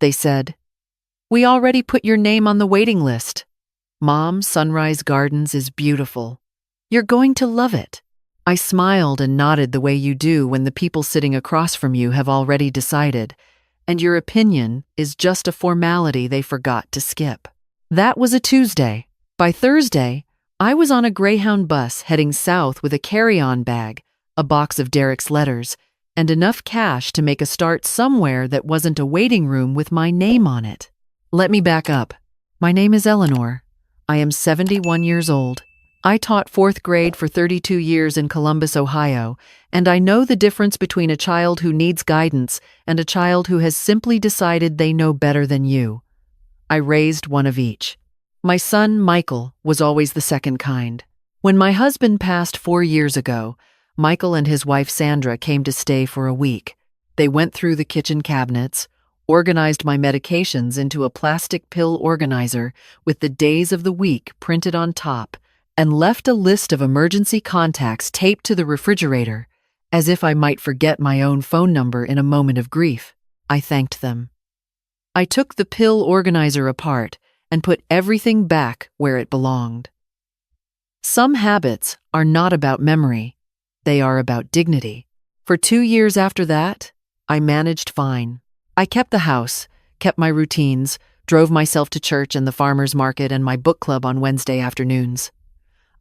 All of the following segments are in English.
they said. "We already put your name on the waiting list. Mom, Sunrise Gardens is beautiful. You're going to love it." I smiled and nodded the way you do when the people sitting across from you have already decided, and your opinion is just a formality they forgot to skip. That was a Tuesday. By Thursday, I was on a Greyhound bus heading south with a carry-on bag, a box of Derek's letters, and enough cash to make a start somewhere that wasn't a waiting room with my name on it. Let me back up. My name is Eleanor. I am 71 years old. I taught 4th grade for 32 years in Columbus, Ohio, and I know the difference between a child who needs guidance and a child who has simply decided they know better than you. I raised one of each. My son, Michael, was always the second kind. When my husband passed 4 years ago, Michael and his wife Sandra came to stay for a week. They went through the kitchen cabinets, organized my medications into a plastic pill organizer with the days of the week printed on top, and left a list of emergency contacts taped to the refrigerator, as if I might forget my own phone number in a moment of grief. I thanked them. I took the pill organizer apart and put everything back where it belonged. Some habits are not about memory. They are about dignity. For 2 years after that, I managed fine. I kept the house, kept my routines, drove myself to church and the farmer's market and my book club on Wednesday afternoons.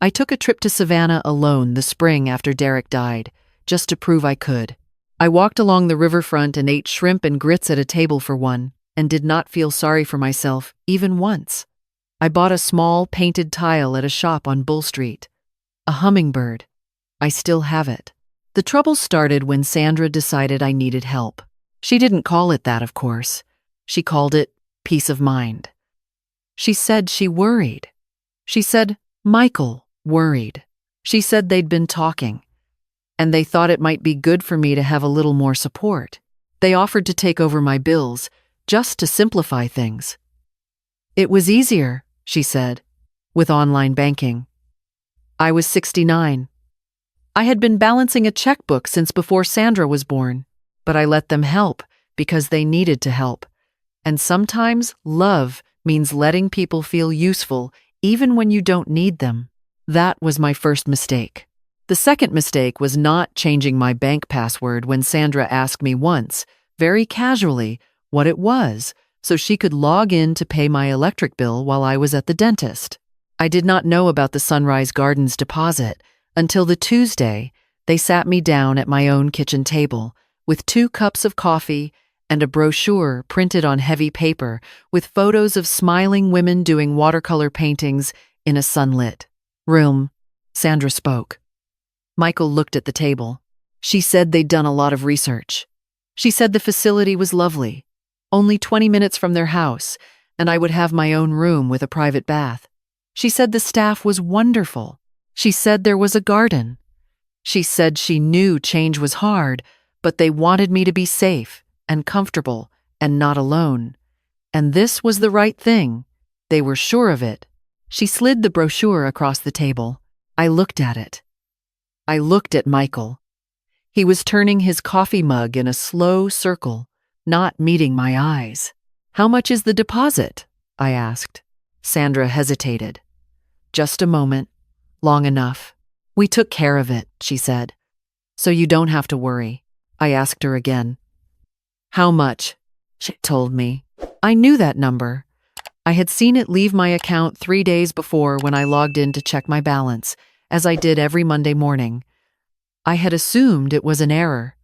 I took a trip to Savannah alone the spring after Derek died, just to prove I could. I walked along the riverfront and ate shrimp and grits at a table for one, and did not feel sorry for myself, even once. I bought a small painted tile at a shop on Bull Street. A hummingbird. I still have it. The trouble started when Sandra decided I needed help. She didn't call it that, of course. She called it peace of mind. She said she worried. She said Michael worried. She said they'd been talking, and they thought it might be good for me to have a little more support. They offered to take over my bills, just to simplify things. It was easier, she said, with online banking. I was 69. I had been balancing a checkbook since before Sandra was born, but I let them help because they needed to help. And sometimes love means letting people feel useful even when you don't need them. That was my first mistake. The second mistake was not changing my bank password when Sandra asked me once, very casually, what it was, so she could log in to pay my electric bill while I was at the dentist. I did not know about the Sunrise Gardens deposit until the Tuesday they sat me down at my own kitchen table with 2 cups of coffee and a brochure printed on heavy paper with photos of smiling women doing watercolor paintings in a sunlit room. Sandra spoke. Michael looked at the table. She said they'd done a lot of research. She said the facility was lovely, only 20 minutes from their house, and I would have my own room with a private bath. She said the staff was wonderful. She said there was a garden. She said she knew change was hard, but they wanted me to be safe and comfortable and not alone. And this was the right thing. They were sure of it. She slid the brochure across the table. I looked at it. I looked at Michael. He was turning his coffee mug in a slow circle, not meeting my eyes. "How much is the deposit?" I asked. Sandra hesitated. "Just a moment. Long enough. We took care of it," she said. "So you don't have to worry." I asked her again. "How much?" She told me. I knew that number. I had seen it leave my account 3 days before when I logged in to check my balance, as I did every Monday morning. I had assumed it was an error.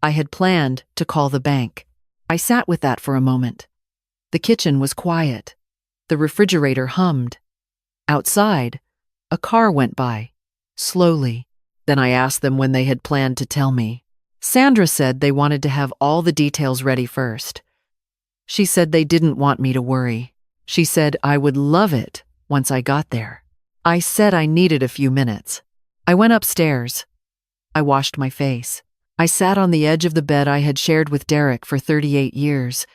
I had planned to call the bank. I sat with that for a moment. The kitchen was quiet. The refrigerator hummed. Outside, a car went by, slowly. Then I asked them when they had planned to tell me. Sandra said they wanted to have all the details ready first. She said they didn't want me to worry. She said I would love it once I got there. I said I needed a few minutes. I went upstairs. I washed my face. I sat on the edge of the bed I had shared with Derek for 38 years,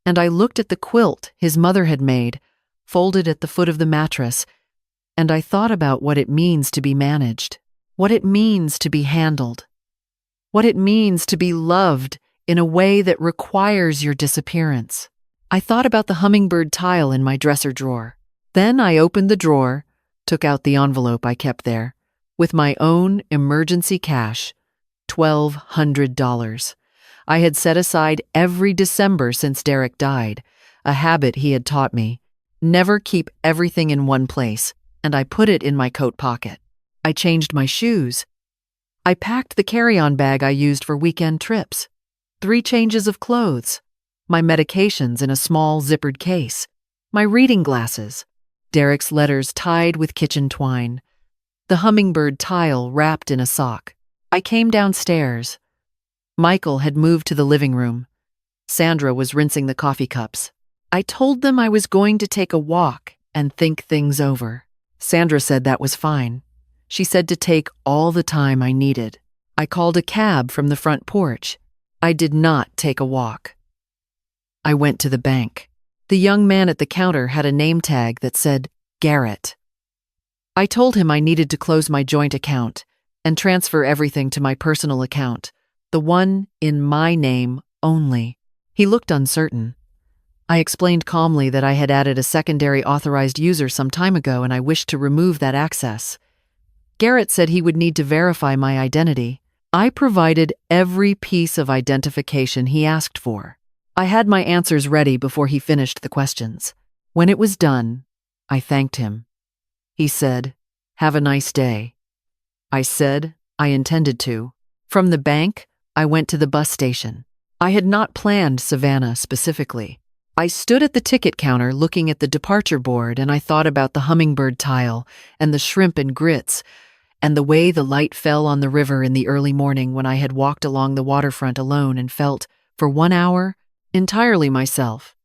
and I looked at the quilt his mother had made, folded at the foot of the mattress, and I thought about what it means to be managed, what it means to be handled, what it means to be loved in a way that requires your disappearance. I thought about the hummingbird tile in my dresser drawer. Then I opened the drawer, took out the envelope I kept there, with my own emergency cash, $1,200. I had set aside every December since Derek died, a habit he had taught me. Never keep everything in one place, and I put it in my coat pocket. I changed my shoes. I packed the carry-on bag I used for weekend trips. 3 changes of clothes. My medications in a small zippered case. My reading glasses. Derek's letters tied with kitchen twine. The hummingbird tile wrapped in a sock. I came downstairs. Michael had moved to the living room. Sandra was rinsing the coffee cups. I told them I was going to take a walk and think things over. Sandra said that was fine. She said to take all the time I needed. I called a cab from the front porch. I did not take a walk. I went to the bank. The young man at the counter had a name tag that said Garrett. I told him I needed to close my joint account and transfer everything to my personal account, the one in my name only. He looked uncertain. I explained calmly that I had added a secondary authorized user some time ago and I wished to remove that access. Garrett said he would need to verify my identity. I provided every piece of identification he asked for. I had my answers ready before he finished the questions. When it was done, I thanked him. He said, "Have a nice day." I said I intended to. From the bank, I went to the bus station. I had not planned Savannah specifically. I stood at the ticket counter looking at the departure board and I thought about the hummingbird tile and the shrimp and grits and the way the light fell on the river in the early morning when I had walked along the waterfront alone and felt, for 1 hour, entirely myself.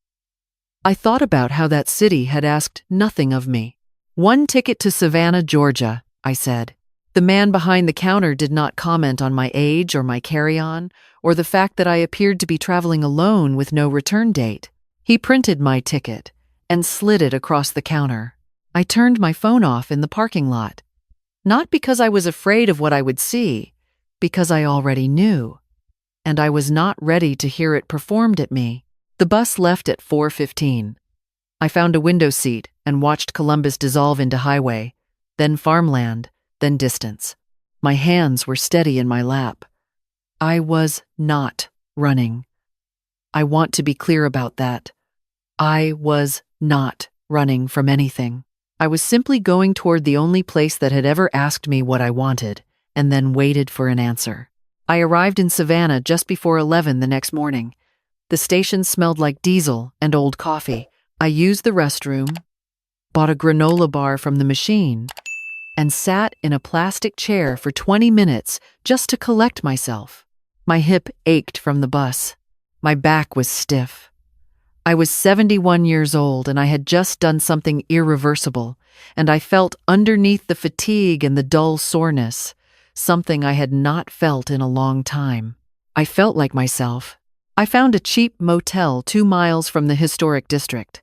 I thought about how that city had asked nothing of me. "1 ticket to Savannah, Georgia," I said. The man behind the counter did not comment on my age or my carry-on or the fact that I appeared to be traveling alone with no return date. He printed my ticket and slid it across the counter. I turned my phone off in the parking lot. Not because I was afraid of what I would see, because I already knew. And I was not ready to hear it performed at me. The bus left at 4:15. I found a window seat and watched Columbus dissolve into highway, then farmland, then distance. My hands were steady in my lap. I was not running. I want to be clear about that. I was not running from anything. I was simply going toward the only place that had ever asked me what I wanted, and then waited for an answer. I arrived in Savannah just before 11 the next morning. The station smelled like diesel and old coffee. I used the restroom, bought a granola bar from the machine, and sat in a plastic chair for 20 minutes just to collect myself. My hip ached from the bus. My back was stiff. I was 71 years old and I had just done something irreversible, and I felt underneath the fatigue and the dull soreness, something I had not felt in a long time. I felt like myself. I found a cheap motel 2 miles from the historic district.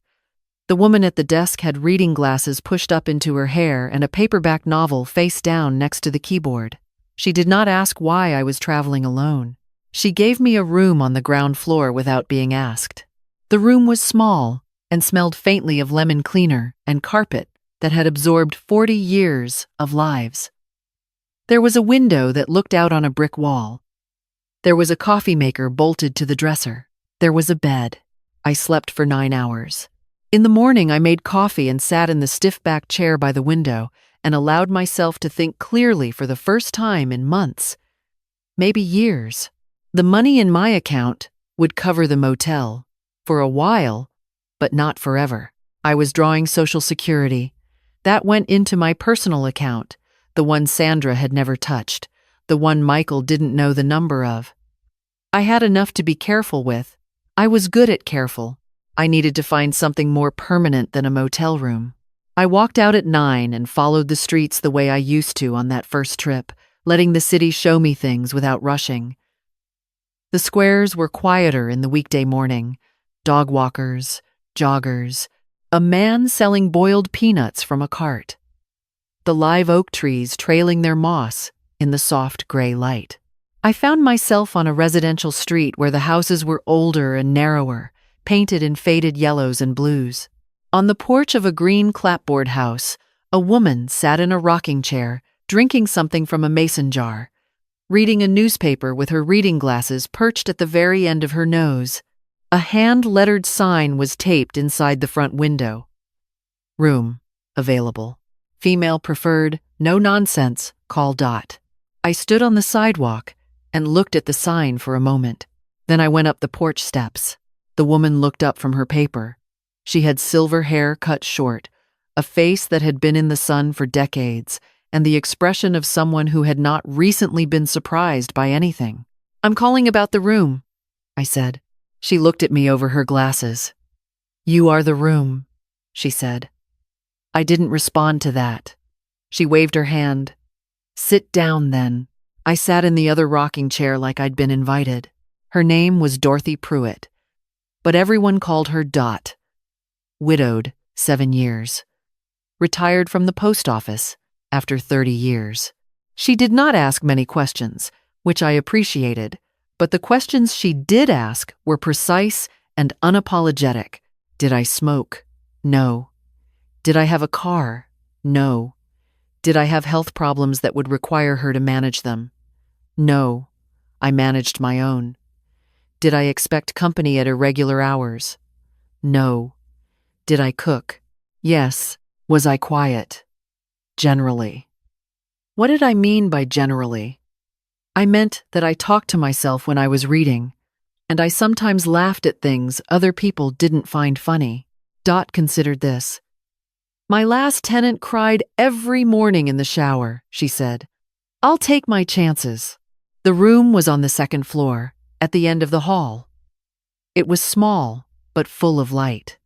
The woman at the desk had reading glasses pushed up into her hair and a paperback novel face down next to the keyboard. She did not ask why I was traveling alone. She gave me a room on the ground floor without being asked. The room was small and smelled faintly of lemon cleaner and carpet that had absorbed 40 years of lives. There was a window that looked out on a brick wall. There was a coffee maker bolted to the dresser. There was a bed. I slept for 9 hours. In the morning, I made coffee and sat in the stiff-backed chair by the window and allowed myself to think clearly for the first time in months, maybe years. The money in my account would cover the motel. For a while, but not forever. I was drawing Social Security. That went into my personal account, the one Sandra had never touched, the one Michael didn't know the number of. I had enough to be careful with. I was good at careful. I needed to find something more permanent than a motel room. I walked out at 9 and followed the streets the way I used to on that first trip, letting the city show me things without rushing. The squares were quieter in the weekday morning. Dog walkers, joggers, a man selling boiled peanuts from a cart. The live oak trees trailing their moss in the soft gray light. I found myself on a residential street where the houses were older and narrower, painted in faded yellows and blues. On the porch of a green clapboard house, a woman sat in a rocking chair, drinking something from a mason jar, reading a newspaper with her reading glasses perched at the very end of her nose. A hand-lettered sign was taped inside the front window. Room available. Female preferred, no nonsense, call Dot. I stood on the sidewalk and looked at the sign for a moment. Then I went up the porch steps. The woman looked up from her paper. She had silver hair cut short, a face that had been in the sun for decades, and the expression of someone who had not recently been surprised by anything. "I'm calling about the room," I said. She looked at me over her glasses. "You are the room," she said. I didn't respond to that. She waved her hand. "Sit down, then." I sat in the other rocking chair like I'd been invited. Her name was Dorothy Pruitt, but everyone called her Dot. Widowed, 7 years. Retired from the post office after 30 years. She did not ask many questions, which I appreciated, but the questions she did ask were precise and unapologetic. Did I smoke? No. Did I have a car? No. Did I have health problems that would require her to manage them? No. I managed my own. Did I expect company at irregular hours? No. Did I cook? Yes. Was I quiet? Generally. What did I mean by generally? I meant that I talked to myself when I was reading, and I sometimes laughed at things other people didn't find funny. Dot considered this. "My last tenant cried every morning in the shower," she said. "I'll take my chances." The room was on the second floor, at the end of the hall. It was small, but full of light.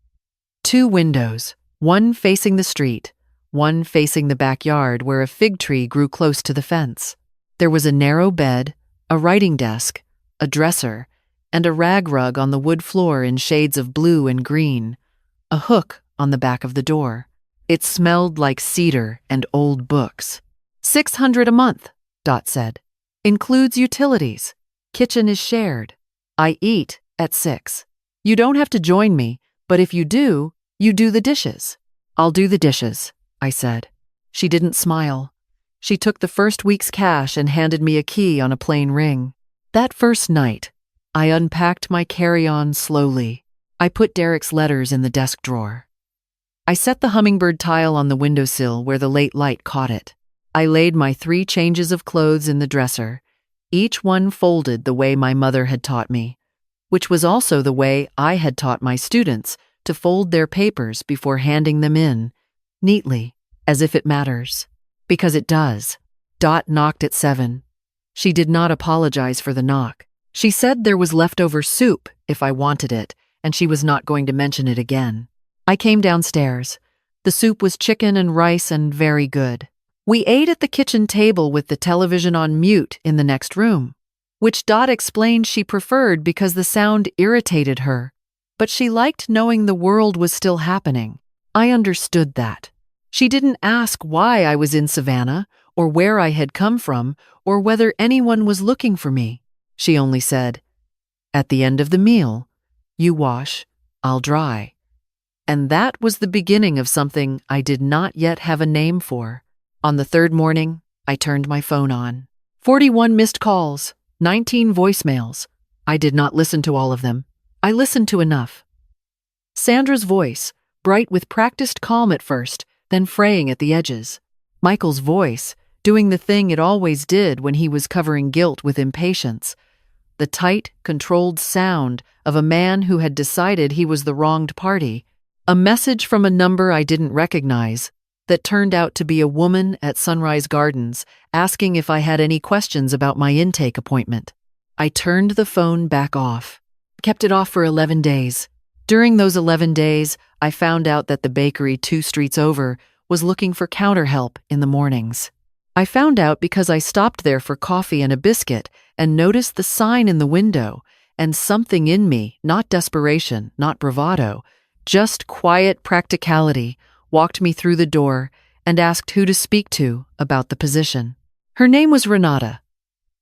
2 windows, one facing the street, one facing the backyard where a fig tree grew close to the fence. There was a narrow bed, a writing desk, a dresser, and a rag rug on the wood floor in shades of blue and green, a hook on the back of the door. It smelled like cedar and old books. $600 a month, Dot said. Includes utilities. Kitchen is shared. I eat at 6. You don't have to join me, but if you do, you do the dishes. I'll do the dishes, I said. She didn't smile. She took the first week's cash and handed me a key on a plain ring. That first night, I unpacked my carry-on slowly. I put Derek's letters in the desk drawer. I set the hummingbird tile on the windowsill where the late light caught it. I laid my 3 changes of clothes in the dresser, each one folded the way my mother had taught me, which was also the way I had taught my students to fold their papers before handing them in, neatly, as if it matters. Because it does. Dot knocked at 7. She did not apologize for the knock. She said there was leftover soup if I wanted it, and she was not going to mention it again. I came downstairs. The soup was chicken and rice and very good. We ate at the kitchen table with the television on mute in the next room, which Dot explained she preferred because the sound irritated her, but she liked knowing the world was still happening. I understood that. She didn't ask why I was in Savannah, or where I had come from, or whether anyone was looking for me. She only said, "At the end of the meal, you wash, I'll dry." And that was the beginning of something I did not yet have a name for. On the 3rd morning, I turned my phone on. 41 missed calls, 19 voicemails. I did not listen to all of them. I listened to enough. Sandra's voice, bright with practiced calm at first, then fraying at the edges. Michael's voice, doing the thing it always did when he was covering guilt with impatience. The tight, controlled sound of a man who had decided he was the wronged party. A message from a number I didn't recognize that turned out to be a woman at Sunrise Gardens asking if I had any questions about my intake appointment. I turned the phone back off. Kept it off for 11 days. During those 11 days, I found out that the bakery 2 streets over was looking for counter help in the mornings. I found out because I stopped there for coffee and a biscuit and noticed the sign in the window, and something in me, not desperation, not bravado, just quiet practicality, walked me through the door and asked who to speak to about the position. Her name was Renata.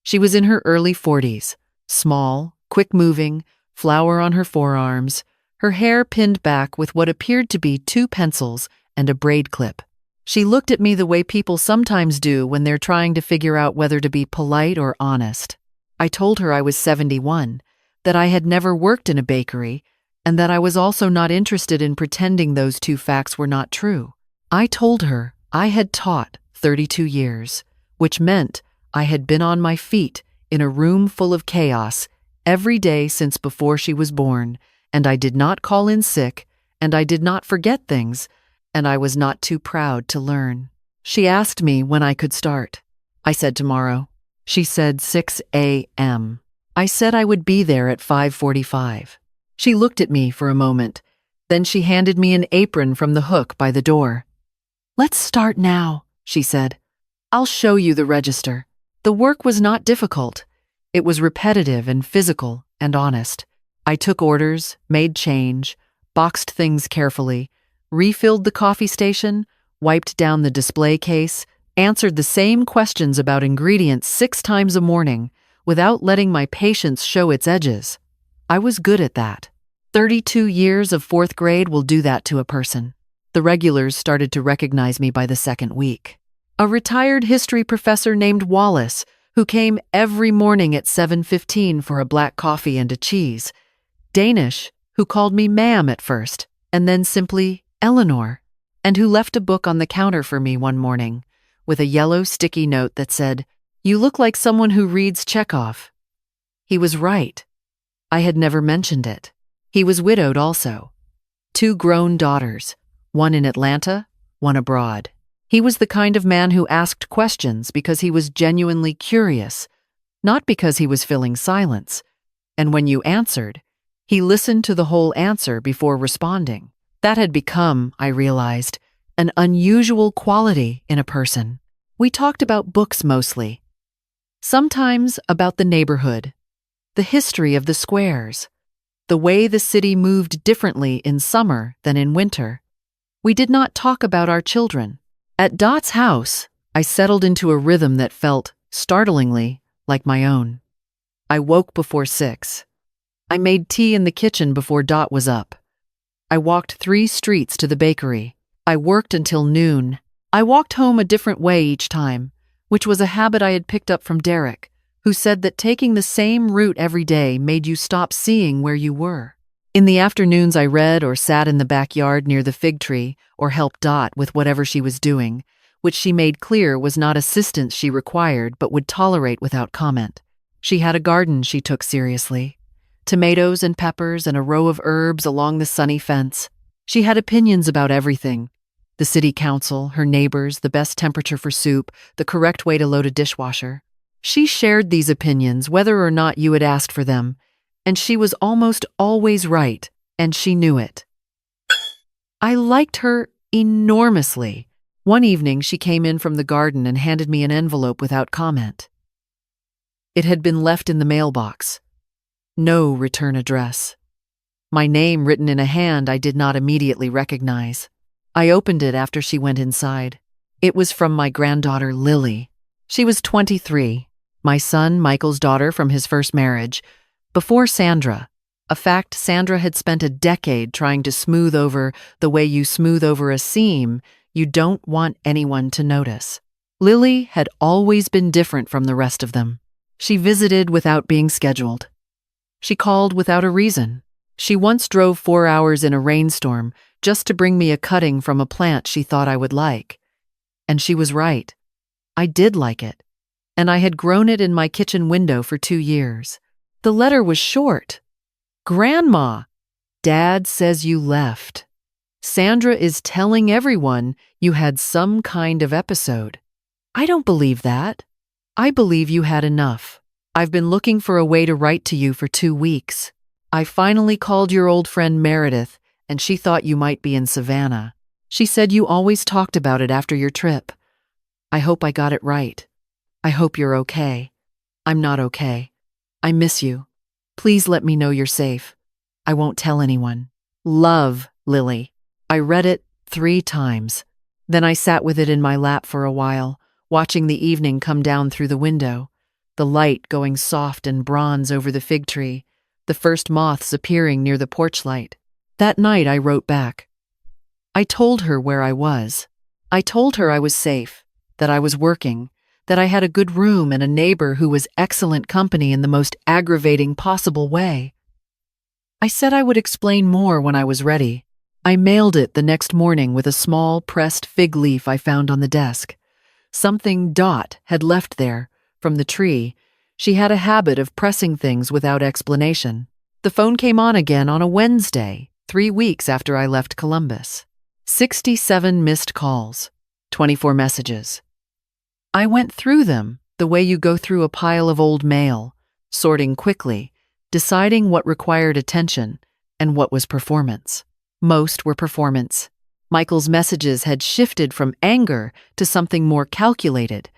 She was in her early 40s, small, quick-moving, flower on her forearms, her hair pinned back with what appeared to be 2 pencils and a braid clip. She looked at me the way people sometimes do when they're trying to figure out whether to be polite or honest. I told her I was 71, that I had never worked in a bakery, and that I was also not interested in pretending those 2 facts were not true. I told her I had taught 32 years, which meant I had been on my feet in a room full of chaos every day since before she was born, and I did not call in sick, and I did not forget things, and I was not too proud to learn. She asked me when I could start. I said tomorrow. She said 6 a.m. I said I would be there at 5:45. She looked at me for a moment. Then she handed me an apron from the hook by the door. "Let's start now," she said. "I'll show you the register." The work was not difficult. It was repetitive and physical and honest. I took orders, made change, boxed things carefully, refilled the coffee station, wiped down the display case, answered the same questions about ingredients 6 times a morning without letting my patience show its edges. I was good at that. 32 years of 4th grade will do that to a person. The regulars started to recognize me by the 2nd week. A retired history professor named Wallace, who came every morning at 7:15 for a black coffee and a cheese. Danish, who called me ma'am at first, and then simply Eleanor, and who left a book on the counter for me one morning with a yellow sticky note that said, "You look like someone who reads Chekhov." He was right. I had never mentioned it. He was widowed also. 2 grown daughters, one in Atlanta, one abroad. He was the kind of man who asked questions because he was genuinely curious, not because he was filling silence. And when you answered, he listened to the whole answer before responding. That had become, I realized, an unusual quality in a person. We talked about books mostly. Sometimes about the neighborhood, the history of the squares, the way the city moved differently in summer than in winter. We did not talk about our children. At Dot's house, I settled into a rhythm that felt, startlingly, like my own. I woke before 6. I made tea in the kitchen before Dot was up. I walked 3 streets to the bakery. I worked until noon. I walked home a different way each time, which was a habit I had picked up from Derek, who said that taking the same route every day made you stop seeing where you were. In the afternoons, I read or sat in the backyard near the fig tree or helped Dot with whatever she was doing, which she made clear was not assistance she required but would tolerate without comment. She had a garden she took seriously. Tomatoes and peppers and a row of herbs along the sunny fence. She had opinions about everything. The city council, her neighbors, the best temperature for soup, the correct way to load a dishwasher. She shared these opinions whether or not you had asked for them, and she was almost always right, and she knew it. I liked her enormously. One evening, she came in from the garden and handed me an envelope without comment. It had been left in the mailbox. No return address. My name written in a hand I did not immediately recognize. I opened it after she went inside. It was from my granddaughter, Lily. She was 23, my son Michael's daughter from his first marriage, before Sandra, a fact Sandra had spent a decade trying to smooth over the way you smooth over a seam you don't want anyone to notice. Lily had always been different from the rest of them. She visited without being scheduled. She called without a reason. She once drove 4 hours in a rainstorm just to bring me a cutting from a plant she thought I would like. And she was right. I did like it, and I had grown it in my kitchen window for 2 years. The letter was short. "Grandma, Dad says you left. Sandra is telling everyone you had some kind of episode. I don't believe that. I believe you had enough. I've been looking for a way to write to you for 2 weeks. I finally called your old friend Meredith, and she thought you might be in Savannah. She said you always talked about it after your trip. I hope I got it right. I hope you're okay. I'm not okay. I miss you. Please let me know you're safe. I won't tell anyone. Love, Lily." I read it 3 times. Then I sat with it in my lap for a while, watching the evening come down through the window, the light going soft and bronze over the fig tree, the first moths appearing near the porch light. That night I wrote back. I told her where I was. I told her I was safe, that I was working, that I had a good room and a neighbor who was excellent company in the most aggravating possible way. I said I would explain more when I was ready. I mailed it the next morning with a small pressed fig leaf I found on the desk. Something Dot had left there, from the tree. She had a habit of pressing things without explanation. The phone came on again on a Wednesday, 3 weeks after I left Columbus. 67 missed calls, 24 messages. I went through them the way you go through a pile of old mail, sorting quickly, deciding what required attention and what was performance. Most were performance. Michael's messages had shifted from anger to something more calculated,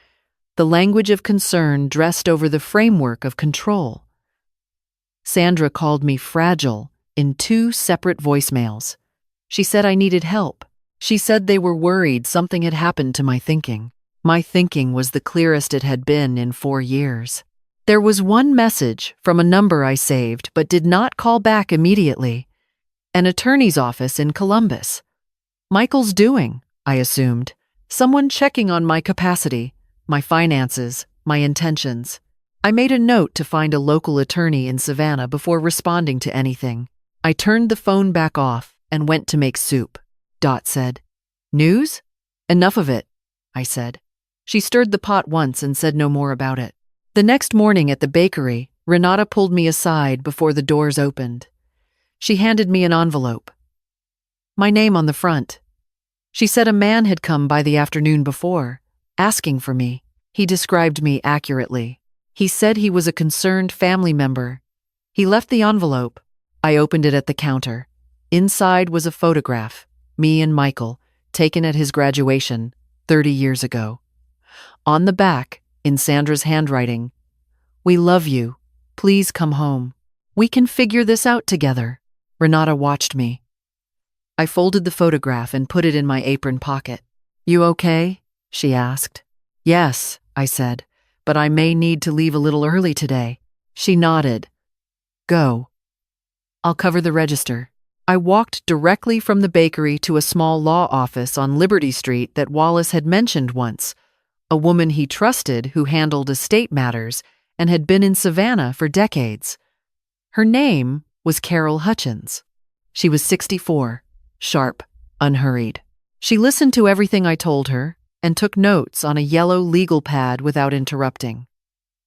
the language of concern dressed over the framework of control. Sandra called me fragile in 2 separate voicemails. She said I needed help. She said they were worried something had happened to my thinking. My thinking was the clearest it had been in 4 years. There was one message from a number I saved but did not call back immediately. An attorney's office in Columbus. Michael's doing, I assumed. Someone checking on my capacity, my finances, my intentions. I made a note to find a local attorney in Savannah before responding to anything. I turned the phone back off and went to make soup. Dot said, "News? Enough of it," I said. She stirred the pot once and said no more about it. The next morning at the bakery, Renata pulled me aside before the doors opened. She handed me an envelope. My name on the front. She said a man had come by the afternoon before, asking for me. He described me accurately. He said he was a concerned family member. He left the envelope. I opened it at the counter. Inside was a photograph, me and Michael, taken at his graduation 30 years ago. On the back, in Sandra's handwriting, "We love you. Please come home. We can figure this out together." Renata watched me. I folded the photograph and put it in my apron pocket. "You okay?" she asked. "Yes," I said, "but I may need to leave a little early today." She nodded. "Go. I'll cover the register." I walked directly from the bakery to a small law office on Liberty Street that Wallace had mentioned once, a woman he trusted who handled estate matters and had been in Savannah for decades. Her name was Carol Hutchins. She was 64, sharp, unhurried. She listened to everything I told her and took notes on a yellow legal pad without interrupting.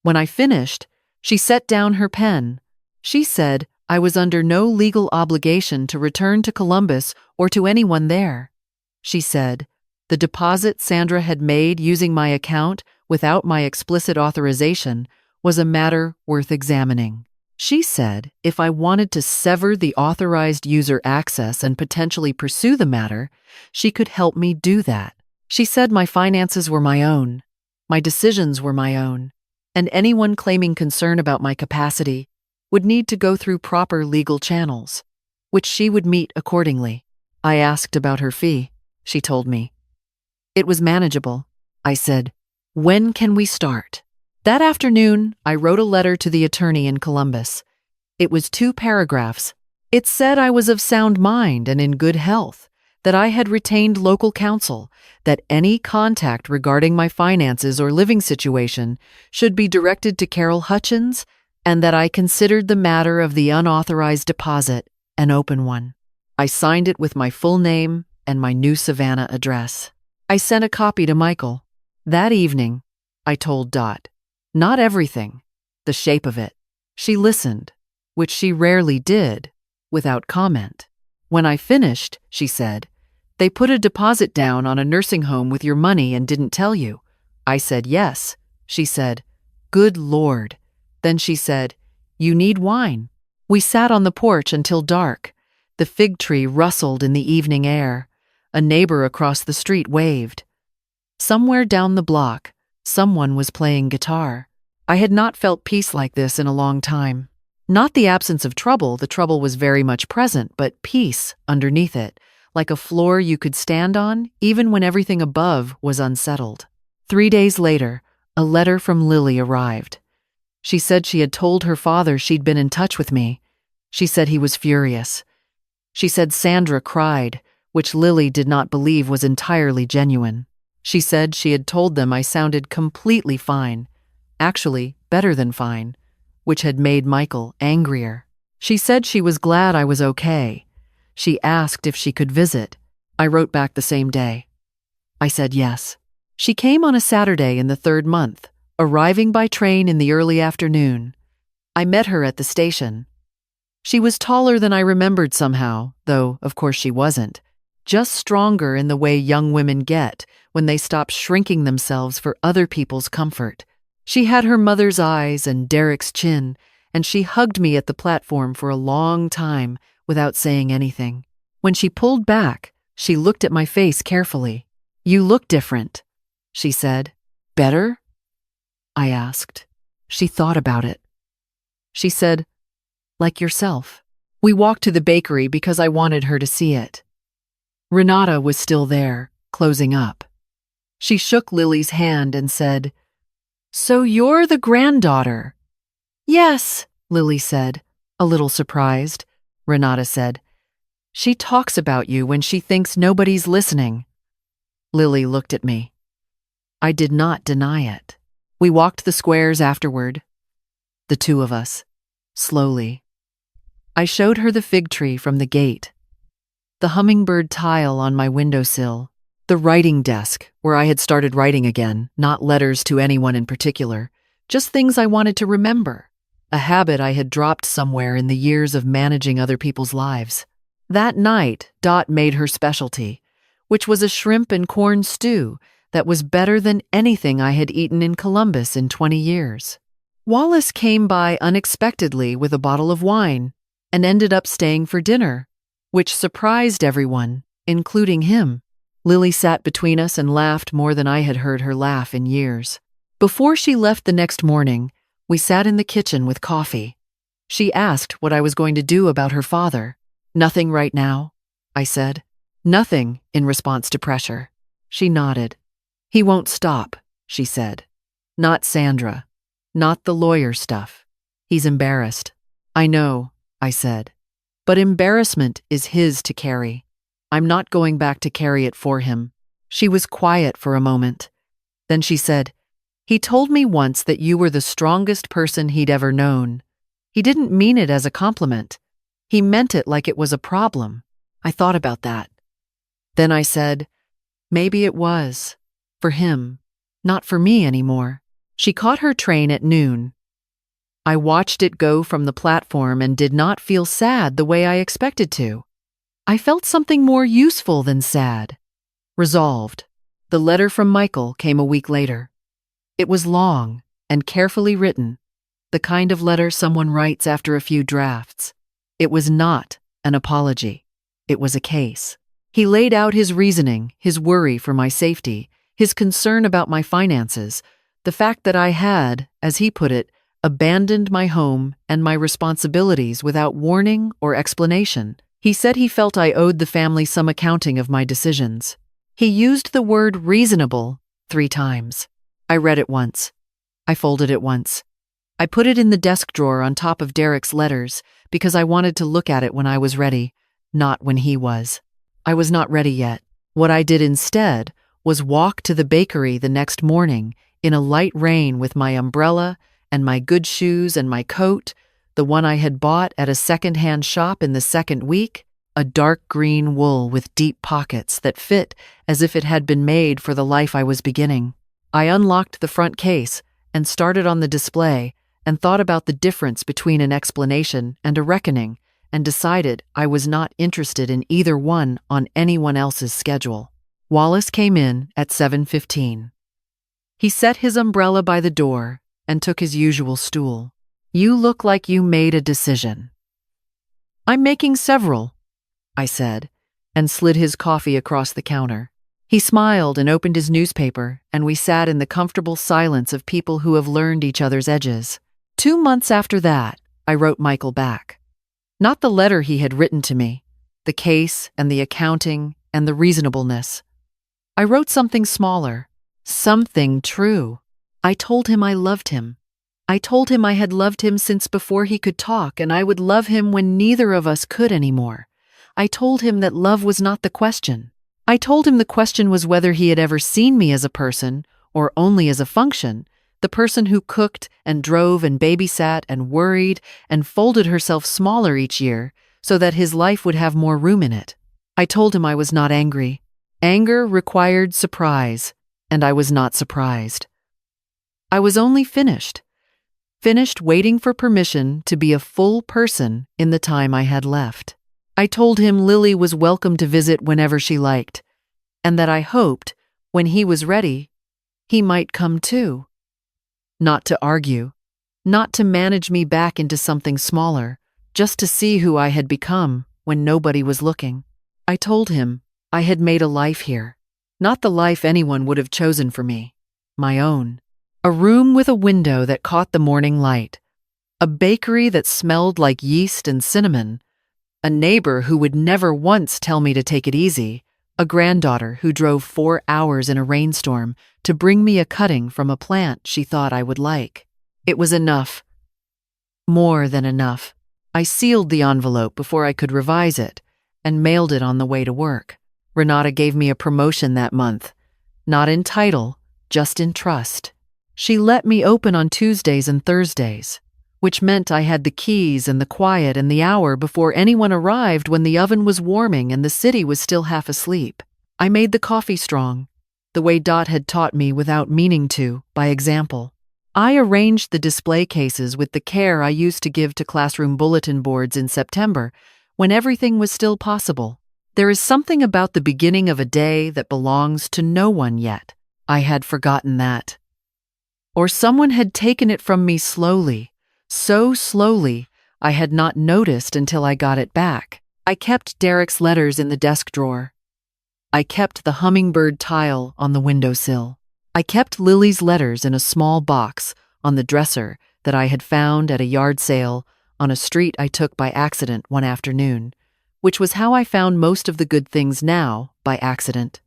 When I finished, she set down her pen. She said I was under no legal obligation to return to Columbus or to anyone there. She said the deposit Sandra had made using my account without my explicit authorization was a matter worth examining. She said if I wanted to sever the authorized user access and potentially pursue the matter, she could help me do that. She said my finances were my own, my decisions were my own, and anyone claiming concern about my capacity would need to go through proper legal channels, which she would meet accordingly. I asked about her fee. She told me. It was manageable. I said, "When can we start?" That afternoon, I wrote a letter to the attorney in Columbus. It was 2 paragraphs. It said I was of sound mind and in good health, that I had retained local counsel, that any contact regarding my finances or living situation should be directed to Carol Hutchins, and that I considered the matter of the unauthorized deposit an open one. I signed it with my full name and my new Savannah address. I sent a copy to Michael. That evening, I told Dot. Not everything, the shape of it. She listened, which she rarely did, without comment. When I finished, she said, "They put a deposit down on a nursing home with your money and didn't tell you." I said yes. She said, "Good Lord." Then she said, "You need wine." We sat on the porch until dark. The fig tree rustled in the evening air. A neighbor across the street waved. Somewhere down the block, someone was playing guitar. I had not felt peace like this in a long time. Not the absence of trouble, the trouble was very much present, but peace underneath it, like a floor you could stand on, even when everything above was unsettled. 3 days later, a letter from Lily arrived. She said she had told her father she'd been in touch with me. She said he was furious. She said Sandra cried, which Lily did not believe was entirely genuine. She said she had told them I sounded completely fine, actually better than fine, which had made Michael angrier. She said she was glad I was okay. She asked if she could visit. I wrote back the same day. I said yes. She came on a Saturday in the 3rd month, arriving by train in the early afternoon. I met her at the station. She was taller than I remembered somehow, though of course she wasn't, just stronger in the way young women get when they stop shrinking themselves for other people's comfort. She had her mother's eyes and Derek's chin, and she hugged me at the platform for a long time without saying anything. When she pulled back, she looked at my face carefully. "You look different," she said. "Better?" I asked. She thought about it. She said, "Like yourself." We walked to the bakery because I wanted her to see it. Renata was still there, closing up. She shook Lily's hand and said, "So you're the granddaughter?" "Yes," Lily said, a little surprised. Renata said, "She talks about you when she thinks nobody's listening." Lily looked at me. I did not deny it. We walked the squares afterward, the two of us, slowly. I showed her the fig tree from the gate, the hummingbird tile on my windowsill, the writing desk where I had started writing again, not letters to anyone in particular, just things I wanted to remember, a habit I had dropped somewhere in the years of managing other people's lives. That night, Dot made her specialty, which was a shrimp and corn stew that was better than anything I had eaten in Columbus in 20 years. Wallace came by unexpectedly with a bottle of wine and ended up staying for dinner, which surprised everyone, including him. Lily sat between us and laughed more than I had heard her laugh in years. Before she left the next morning, we sat in the kitchen with coffee. She asked what I was going to do about her father. "Nothing right now," I said. "Nothing," in response to pressure. She nodded. "He won't stop," she said. "Not Sandra. Not the lawyer stuff. He's embarrassed." "I know," I said. "But embarrassment is his to carry. I'm not going back to carry it for him." She was quiet for a moment. Then she said, "He told me once that you were the strongest person he'd ever known. He didn't mean it as a compliment. He meant it like it was a problem." I thought about that. Then I said, "Maybe it was. For him. Not for me anymore." She caught her train at noon. I watched it go from the platform and did not feel sad the way I expected to. I felt something more useful than sad. Resolved. The letter from Michael came a week later. It was long and carefully written, the kind of letter someone writes after a few drafts. It was not an apology. It was a case. He laid out his reasoning, his worry for my safety, his concern about my finances, the fact that I had, as he put it, abandoned my home and my responsibilities without warning or explanation. He said he felt I owed the family some accounting of my decisions. He used the word reasonable 3 times. I read it once. I folded it once. I put it in the desk drawer on top of Derek's letters because I wanted to look at it when I was ready, not when he was. I was not ready yet. What I did instead was walk to the bakery the next morning in a light rain with my umbrella and my good shoes and my coat, the one I had bought at a second-hand shop in the second week, a dark green wool with deep pockets that fit as if it had been made for the life I was beginning. I unlocked the front case and started on the display and thought about the difference between an explanation and a reckoning and decided I was not interested in either one on anyone else's schedule. Wallace came in at 7:15. He set his umbrella by the door and took his usual stool. "You look like you made a decision." "I'm making several," I said, and slid his coffee across the counter. He smiled and opened his newspaper, and we sat in the comfortable silence of people who have learned each other's edges. 2 months after that, I wrote Michael back. Not the letter he had written to me, the case and the accounting and the reasonableness. I wrote something smaller, something true. I told him I loved him. I told him I had loved him since before he could talk, and I would love him when neither of us could anymore. I told him that love was not the question. I told him the question was whether he had ever seen me as a person or only as a function, the person who cooked and drove and babysat and worried and folded herself smaller each year so that his life would have more room in it. I told him I was not angry. Anger required surprise, and I was not surprised. I was only finished waiting for permission to be a full person in the time I had left. I told him Lily was welcome to visit whenever she liked, and that I hoped, when he was ready, he might come too. Not to argue, not to manage me back into something smaller, just to see who I had become when nobody was looking. I told him I had made a life here, not the life anyone would have chosen for me, my own. A room with a window that caught the morning light, a bakery that smelled like yeast and cinnamon, a neighbor who would never once tell me to take it easy, a granddaughter who drove 4 hours in a rainstorm to bring me a cutting from a plant she thought I would like. It was enough. More than enough. I sealed the envelope before I could revise it and mailed it on the way to work. Renata gave me a promotion that month, not in title, just in trust. She let me open on Tuesdays and Thursdays, which meant I had the keys and the quiet and the hour before anyone arrived when the oven was warming and the city was still half asleep. I made the coffee strong, the way Dot had taught me without meaning to, by example. I arranged the display cases with the care I used to give to classroom bulletin boards in September, when everything was still possible. There is something about the beginning of a day that belongs to no one yet. I had forgotten that. Or someone had taken it from me slowly, so slowly I had not noticed until I got it back. I kept Derek's letters in the desk drawer. I kept the hummingbird tile on the windowsill. I kept Lily's letters in a small box on the dresser that I had found at a yard sale on a street I took by accident one afternoon, which was how I found most of the good things now, by accident,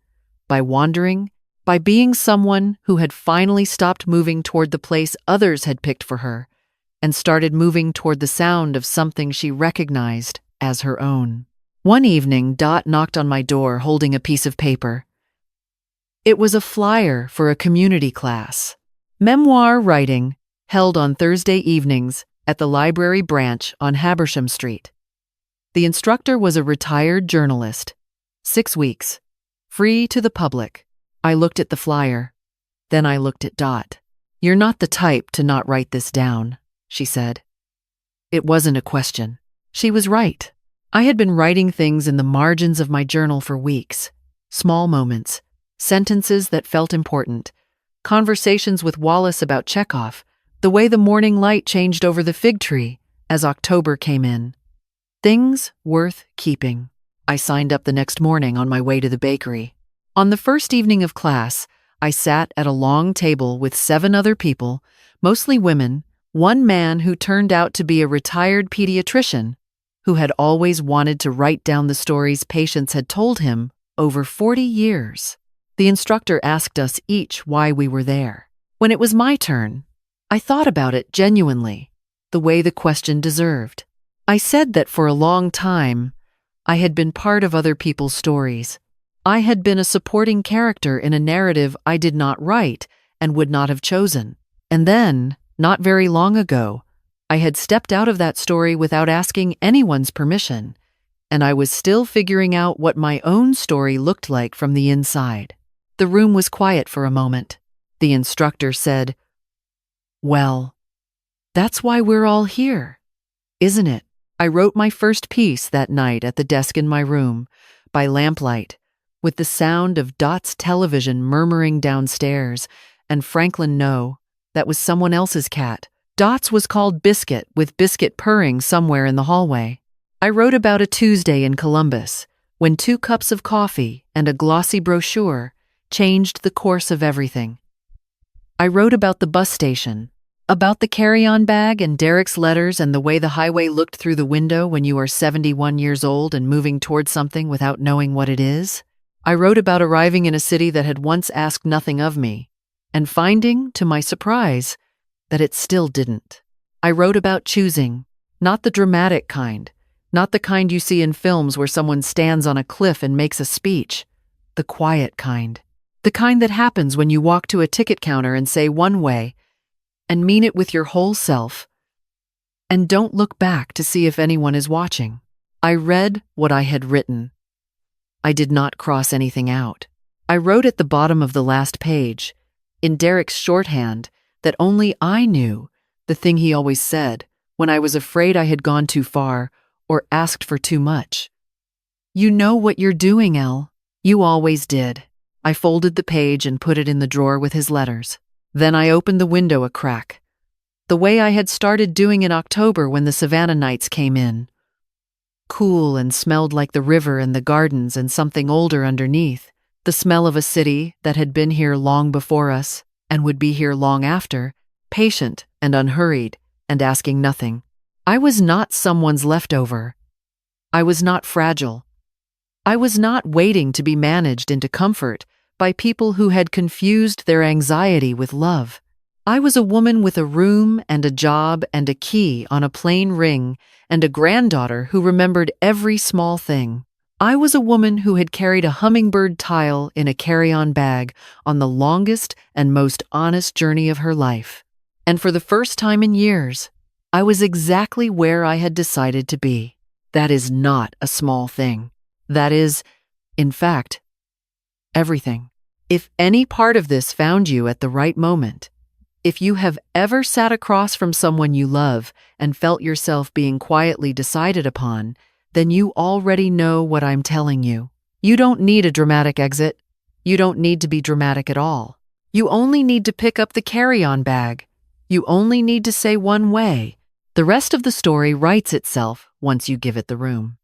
by wandering, by being someone who had finally stopped moving toward the place others had picked for her and started moving toward the sound of something she recognized as her own. One evening, Dot knocked on my door holding a piece of paper. It was a flyer for a community class, memoir writing, held on Thursday evenings at the library branch on Habersham Street. The instructor was a retired journalist, 6 weeks, free to the public. I looked at the flyer. Then I looked at Dot. "You're not the type to not write this down," she said. It wasn't a question. She was right. I had been writing things in the margins of my journal for weeks. Small moments, sentences that felt important, conversations with Wallace about Chekhov, the way the morning light changed over the fig tree as October came in. Things worth keeping. I signed up the next morning on my way to the bakery. On the first evening of class, I sat at a long table with 7 other people, mostly women, one man who turned out to be a retired pediatrician who had always wanted to write down the stories patients had told him over 40 years. The instructor asked us each why we were there. When it was my turn, I thought about it genuinely, the way the question deserved. I said that for a long time, I had been part of other people's stories. I had been a supporting character in a narrative I did not write and would not have chosen. And then, not very long ago, I had stepped out of that story without asking anyone's permission, and I was still figuring out what my own story looked like from the inside. The room was quiet for a moment. The instructor said, "Well, that's why we're all here, isn't it?" I wrote my first piece that night at the desk in my room, by lamplight, with the sound of Dot's television murmuring downstairs, and Franklin no, that was someone else's cat. Dot's was called Biscuit, with Biscuit purring somewhere in the hallway. I wrote about a Tuesday in Columbus, when 2 cups of coffee and a glossy brochure changed the course of everything. I wrote about the bus station, about the carry-on bag and Derek's letters and the way the highway looked through the window when you are 71 years old and moving towards something without knowing what it is. I wrote about arriving in a city that had once asked nothing of me, and finding, to my surprise, that it still didn't. I wrote about choosing, not the dramatic kind, Not the kind you see in films where someone stands on a cliff and makes a speech. The quiet kind. The kind that happens when you walk to a ticket counter and say one way, and mean it with your whole self, and don't look back to see if anyone is watching. I read what I had written. I did not cross anything out. I wrote at the bottom of the last page, in Derek's shorthand, that only I knew, the thing he always said, when I was afraid I had gone too far or asked for too much. You know what you're doing, Elle. You always did. I folded the page and put it in the drawer with his letters. Then I opened the window a crack, the way I had started doing in October when the Savannah nights came in. Cool and smelled like the river and the gardens and something older underneath, the smell of a city that had been here long before us and would be here long after, patient and unhurried and asking nothing. I was not someone's leftover. I was not fragile. I was not waiting to be managed into comfort by people who had confused their anxiety with love. I was a woman with a room and a job and a key on a plain ring and a granddaughter who remembered every small thing. I was a woman who had carried a hummingbird tile in a carry-on bag on the longest and most honest journey of her life. And for the first time in years, I was exactly where I had decided to be. That is not a small thing. That is, in fact, everything. If any part of this found you at the right moment, if you have ever sat across from someone you love and felt yourself being quietly decided upon, then you already know what I'm telling you. You don't need a dramatic exit. You don't need to be dramatic at all. You only need to pick up the carry-on bag. You only need to say one way. The rest of the story writes itself once you give it the room.